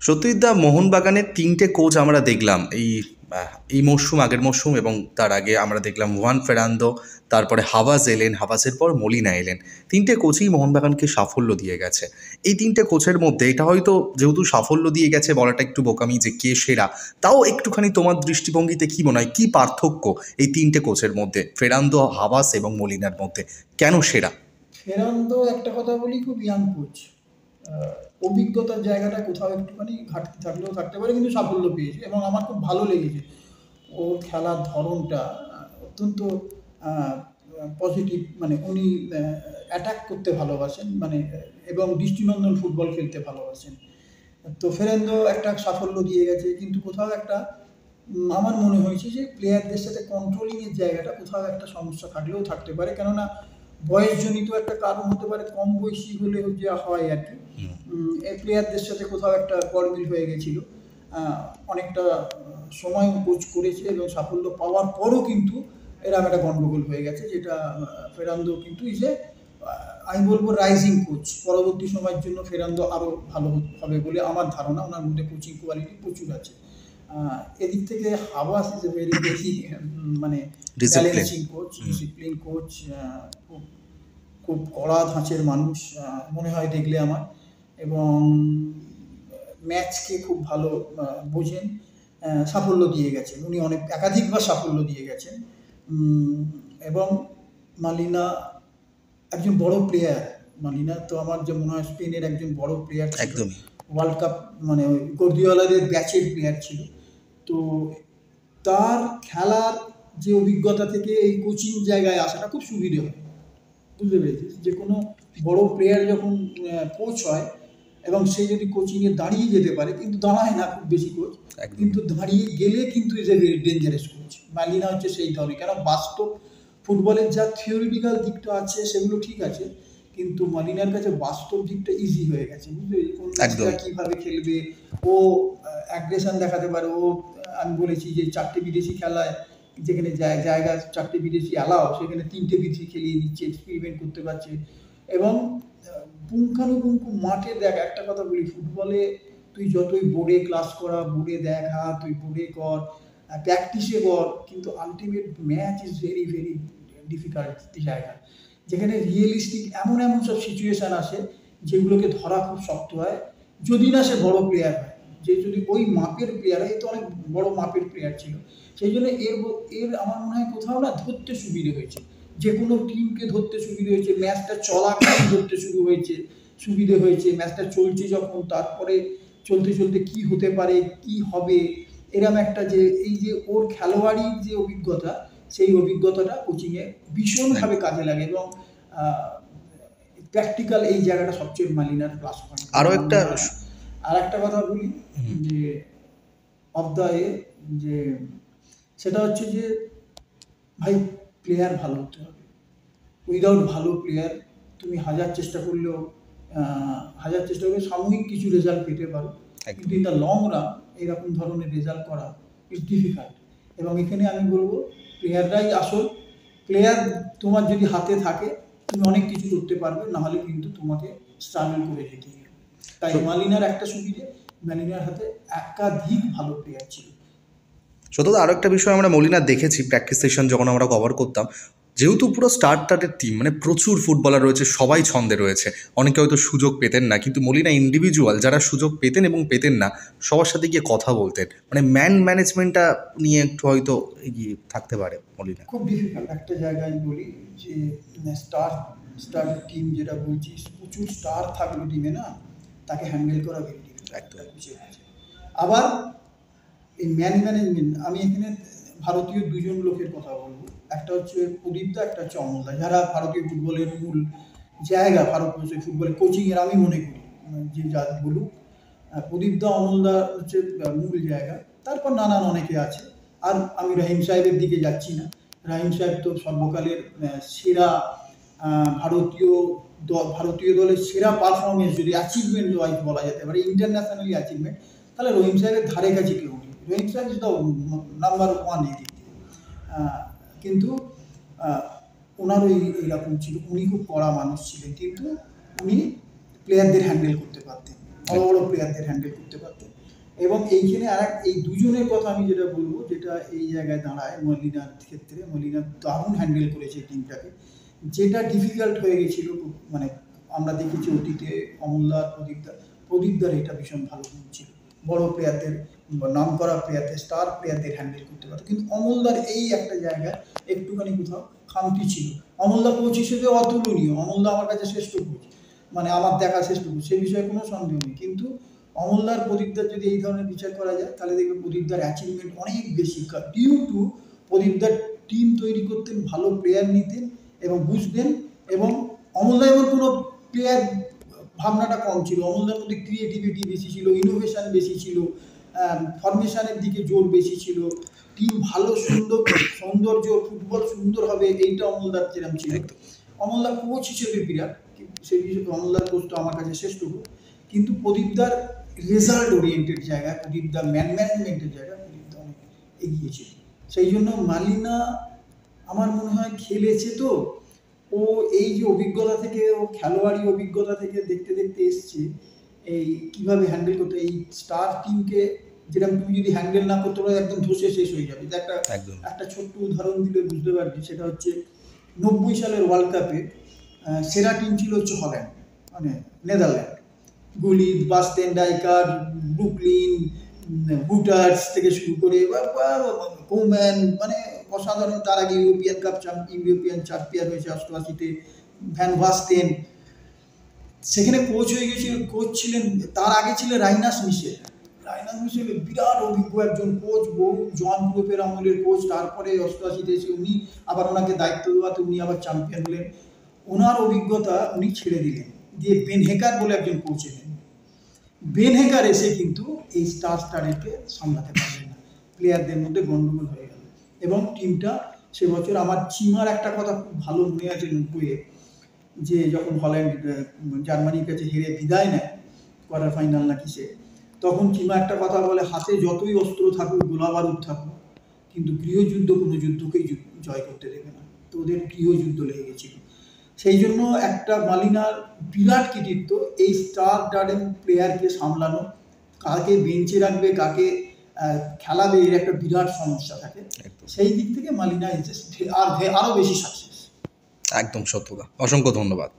সত্যজিৎ দা, মোহনবাগানের ৩টে কোচ আমরা দেখলাম এই মরশুম, আগের মরশুম এবং তার আগে আমরা দেখলাম হুয়ান ফেরান্দো, তারপরে হাভাস এলেন, হাভাসের পর মলিনা এলেন। ৩টে কোচই মোহনবাগানকে সাফল্য দিয়ে গেছে। এই ৩টে কোচের মধ্যে এটা হয়তো যেহেতু সাফল্য দিয়ে গেছে বলাটা একটু বোকামি যে কে সেরা, তাও একটুখানি তোমার দৃষ্টিভঙ্গিতে কী মনে হয়, কী পার্থক্য এই ৩টে কোচের মধ্যে, ফেরান্দো, হাভাস এবং মলিনার মধ্যে, কেন সেরা? ফেরান্দো, একটা কথা বলি, খুব ইয়াং কোচ। অভিজ্ঞতার জায়গাটা কোথাও একটুখানি ঘাটতি থাকলেও থাকতে পারে, কিন্তু সাফল্য পেয়েছে এবং আমার খুব ভালো লেগেছে। ওর খেলার ধরনটা অত্যন্ত পজিটিভ, মানে উনি অ্যাটাক করতে ভালোবাসেন, মানে এবং দৃষ্টিনন্দন ফুটবল খেলতে ভালোবাসেন। তো ফেরান্দো একটা সাফল্য দিয়ে গেছে, কিন্তু কোথাও একটা আমার মনে হয়েছে যে প্লেয়ারদের সাথে কন্ট্রোলিংয়ের জায়গাটা কোথাও একটা সমস্যা থাকলেও থাকতে পারে, কেননা বয়সজনিত একটা কারণ হতে পারে, কম বয়সী হলে যা হয় আর কি। এই প্লেয়ারদের সাথে কোথাও একটা গরমিল হয়ে গেছিল। অনেকটা সময় কোচ করেছে এবং সাফল্য পাওয়ার পরও কিন্তু এরকম একটা গন্ডগোল হয়ে গেছে, যেটা ফেরান্দো কিন্তু আমি বলবো রাইজিং কোচ। পরবর্তী সময়ের জন্য ফেরান্দো আরও ভালো হবে বলে আমার ধারণা। ওনার মধ্যে কোচিং কোয়ালিটি প্রচুর আছে। এদিক থেকে হাভাস ইজ এ ভেরি বেশি মানে চ্যালেঞ্জিং কোচ, ডিসিপ্লিন কোচ, খুব কড়া ধাঁচের মানুষ মনে হয় দেখলে আমার, এবং ম্যাচকে খুব ভালো বোঝেন। সাফল্য দিয়ে গেছেন উনি, একাধিকবার সাফল্য দিয়ে গেছেন। এবং মালিনা একজন বড় প্লেয়ার। মালিনা তো আমার যে মনে হয় স্পেনের একজন বড় প্লেয়ার, একদম ওয়ার্ল্ড কাপ মানে গর্দিওলাদের ব্যাচের প্লেয়ার ছিল। তো তার খেলার যে অভিজ্ঞতা থেকে এই কোচিং জায়গায় আসাটা খুব সুবিধে হয়। বুঝতে পেরেছি যে কোনো বড় প্লেয়ার যখন কোচ হয় এবং সে যদি কোচিংয়ে দাঁড়িয়ে যেতে পারে, কিন্তু দাঁড়ায় না খুব বেশি কোচ, কিন্তু দাঁড়িয়ে গেলে কিন্তু is a very dangerous coach. Molina হচ্ছে সেই ধরনের, কেন বাস্তব ফুটবলের যা থিওরিটিক্যাল দিকটা আছে সেগুলো ঠিক আছে, কিন্তু মালিনার কাছে বাস্তব দিকটা ইজি হয়ে গেছে। বুঝতে পেরেছি কোন ম্যাচটা কীভাবে খেলবে, ও অ্যাগ্রেশন দেখাতে পারে। ও আমি বলেছি যে 4টে বিদেশি খেলায়, যেখানে জায়গা 4টে বিদেশি অ্যালাও, সেখানে 3টে বিদেশি খেলিয়ে দিচ্ছে, এক্সপেরিমেন্ট করতে পারছে। এবং পুঙ্খানুপুঙ্খ মাঠে দেখ, একটা কথা বলি, ফুটবলে তুই যতই বোর্ডে ক্লাস করা, বোর্ডে দেখা, তুই বোর্ডে কর, প্র্যাকটিসে কর, কিন্তু ultimate match is very very difficult জায়গা, যেখানে রিয়েলিস্টিক এমন এমন সব সিচুয়েশান আসে যেগুলোকে ধরা খুব শক্ত হয়, যদি না সে বড় প্লেয়ার হয়। যে যদি ওই মাপের প্লেয়ার হয়, তো অনেক বড় মাপের প্লেয়ার ছিল, সেই জন্য এর আমার মনে হয় কোথাও না ধরতে সুবিধে হয়েছে, যে কোনো টিমকে ধরতে সুবিধে হয়েছে, ম্যাচটা চলাকালীন ধরতে সুবিধে হয়েছে, ম্যাচটা চলছে যখন, তারপরে চলতে চলতে কি হতে পারে, কি হবে, এরম একটা যে এই যে ওর খেলোয়াড়ি যে অভিজ্ঞতা, সেই অভিজ্ঞতাটা কোচিংয়ে ভীষণভাবে কাজে লাগে। এবং প্র্যাকটিক্যাল এই জায়গাটা সবচেয়ে মালিনার প্লাস পয়েন্ট। আর একটা কথা বলি যে অফ দ্য যে সেটা হচ্ছে যে ভাই, প্লেয়ার ভালো হতে হবে। উইদাউট ভালো প্লেয়ার তুমি হাজার চেষ্টা করলে সাময়িক কিছু রেজাল্ট পেতে পারো, কিন্তু ইন দ্য লং রান এরকম ধরনের রেজাল্ট করা ইজ ডিফিকাল্ট। এবং এখানে আমি বলবো প্লেয়াররাই আসল। প্লেয়ার তোমার যদি হাতে থাকে, তুমি অনেক কিছু করতে পারবে, নাহলে কিন্তু তোমাকে স্ট্রাগল করে যেতে হবে। তাই মালিনার একটা সুবিধে, মালিনার হাতে একাধিক ভালো প্লেয়ার ছিল। সত্যি আরও একটা বিষয় আমরা মলিনার দেখেছি প্র্যাকটিস সেশন যখন আমরা কভার করতাম, যেহেতু পুরো স্টার্টারের টিম, মানে প্রচুর ফুটবলার রয়েছে, সবাই ছন্দে রয়েছে, অনেকে হয়তো সুযোগ পেতেন না, কিন্তু মলিনা ইন্ডিভিজুয়াল যারা সুযোগ পেতেন এবং পেতেন না, সবার সাথে গিয়ে কথা বলতেন, মানে ম্যানেজমেন্টটা নিয়ে একটু হয়তো এগিয়ে থাকতে পারে মলিনা। খুব ডিফিকাল্ট একটা জায়গায় বলি যে স্টার টিম যেটা বলছি, প্রচুর স্টার থাকলো টিমে না, তাকে হ্যান্ডেল করা ভেরি ডিফিকাল্ট। আবার এই ম্যানেজমেন্ট, আমি এখানে ভারতীয় দুজন লোকের কথা বলবো, একটা হচ্ছে প্রদীপদা, একটা হচ্ছে অমলদা, যারা ভারতীয় ফুটবলের মূল জায়গা, ভারতবর্ষের ফুটবলের কোচিংয়ের আমি মনে করি, যে যা বলুক, প্রদীপদা অমলদা হচ্ছে মূল জায়গা। তারপর নানান অনেকে আছে। আর আমি রাহিম সাহেবের দিকে যাচ্ছি না, রাহিম সাহেব তো সর্বকালের সেরা ভারতীয় দলের সেরা পারফরমেন্স যদি অ্যাচিভমেন্ট ওয়াইজ বলা যেতে পারে, ইন্টারন্যাশনালি অ্যাচিভমেন্ট, তাহলে রহিম সাহেবের ধারে কাছে কেউ নেই। রহিম সাহেব ইজ দ্য নাম্বার 1 এদিক থেকে। কিন্তু ওনার এইরকম ছিল, উনি খুব কড়া মানুষ ছিলেন, কিন্তু উনি প্লেয়ারদের হ্যান্ডেল করতে পারতেন, বড় বড় প্লেয়ারদের হ্যান্ডেল করতে পারতেন। এবং এইখানে এই দুজনের কথা আমি যেটা বলবো, যেটা এই জায়গায় দাঁড়ায় মলিনার ক্ষেত্রে, মলিনা দারুণ হ্যান্ডেল করেছে টিমটাকে। যেটা ডিফিকাল্ট হয়ে গেছিল, মানে আমরা দেখেছি অতীতে অমলদার, প্রদীপদার এটা ভীষণ ভালো গুণ ছিল, বড় প্লেয়ারদের, নাম করা প্লেয়ারদের, স্টার প্লেয়ারদের হ্যান্ডেল করতে পারতো। কিন্তু অমলদার এই একটা জায়গায় একটুখানি কোথাও খামতি ছিল। অমলদা কোচ হিসেবে অতুলনীয়, অমলদা আমার কাছে শ্রেষ্ঠ কোচ, মানে আমার দেখা শ্রেষ্ঠ কোচ, সে বিষয়ে কোনো সন্দেহ নেই। কিন্তু অমলদার প্রদীপদার যদি এই ধরনের বিচার করা যায়, তাহলে দেখবে প্রদীপদার অ্যাচিভমেন্ট অনেক বেশি, ডিউ টু প্রদীপদার টিম তৈরি করতেন, ভালো প্লেয়ার নিতেন এবং বুঝতেন। এবং অমলদা এমন কোনো প্লেয়ার ভাবনাটা কম ছিল, অমলদার মধ্যে ক্রিয়েটিভিটি বেশি ছিল, ইনোভেশন বেশি ছিল, ফরমেশনের দিকে জোর বেশি ছিল, টিম ভালো সৌন্দর্য, ফুটবল সুন্দর হবে, এইটা অমলদার যেরকম ছিল। অমলদার কোচ হিসেবে বিরাট, সেই হিসেবে অমলদার কোচটা আমার কাছে শ্রেষ্ঠ কোচ। কিন্তু প্রদীপদার রেজাল্ট ওরিয়েন্টেড জায়গায়, প্রদীপদার ম্যানেজমেন্টের জায়গায় প্রদীপদা অনেক এগিয়ে ছিল। সেই জন্য মালিনা আমার মনে হয় খেলেছে তো, ও এই যে অভিজ্ঞতা থেকে, ও খেলোয়াড়ি অভিজ্ঞতা থেকে দেখতে দেখতে এসছে এই কীভাবে হ্যান্ডেল করতে, এই স্টার টিমকে যেরকম তুমি যদি হ্যান্ডেল না করতে পারো একদম ধসে শেষ হয়ে যাবে। একটা ছোট্ট উদাহরণ দিলে বুঝতে পারবি, সেটা হচ্ছে 90 সালের ওয়ার্ল্ড কাপে সেরা টিম ছিল হচ্ছে হল্যান্ড, মানে নেদারল্যান্ড। গুলিদ, বাস্তেন ডাইকার, ব্রুকলিন, বুটার্স থেকে শুরু করে কোম্যান, মানে অসাধারণ। তার আগে ইউরোপিয়ান চ্যাম্পিয়ন হয়েছে 88-তে, ভ্যান বাস্তেন। সেখানে কোচ হয়ে গেছিল, কোচ ছিলেন, তার আগে ছিলেন রাইনাস মিশেল। বিরাট অভিজ্ঞ একজন কোচ, বহু জন গ্রুপের আমলের কোচ। তারপরে 88-তে এসে উনি আবার ওনাকে দায়িত্ব দেওয়াতে উনি আবার চ্যাম্পিয়ন হলেন। ওনার অভিজ্ঞতা উনি ছেড়ে দিলেন, দিয়ে বেন হেকার বলে একজন কোচ এলেন। বেন হেকার এসে কিন্তু এই স্টারকে সামলাতে পারলেন না, প্লেয়ারদের মধ্যে গন্ডগোল হয়ে গেল এবং টিমটা সে বছর, আমার চিমার একটা কথা খুব ভালো মনে আছে 90-এ, যে যখন হল্যান্ড জার্মানির কাছে হেরে বিদায় নেয় কোয়ার্টার ফাইনাল না কিসে, তখন চিমা একটা কথা বলে, হাতে যতই অস্ত্র থাকুক, গোলা বারুদ থাকুক, কিন্তু গৃহযুদ্ধ কোনো যুদ্ধকেই জয় করতে দেবে না। তো ওদের গৃহযুদ্ধ লেগে গেছিল। সেই জন্য একটা মালিনার বিরাট কৃতিত্ব এই স্টার প্লেয়ারকে সামলানো, কাকে বেঞ্চে রাখবে, কাকে খেলাবে, এর একটা বিরাট সমস্যা থাকে। সেই দিক থেকে মালিনা আরও বেশি সাকসেস। একদম সত্যতা। অসংখ্য ধন্যবাদ।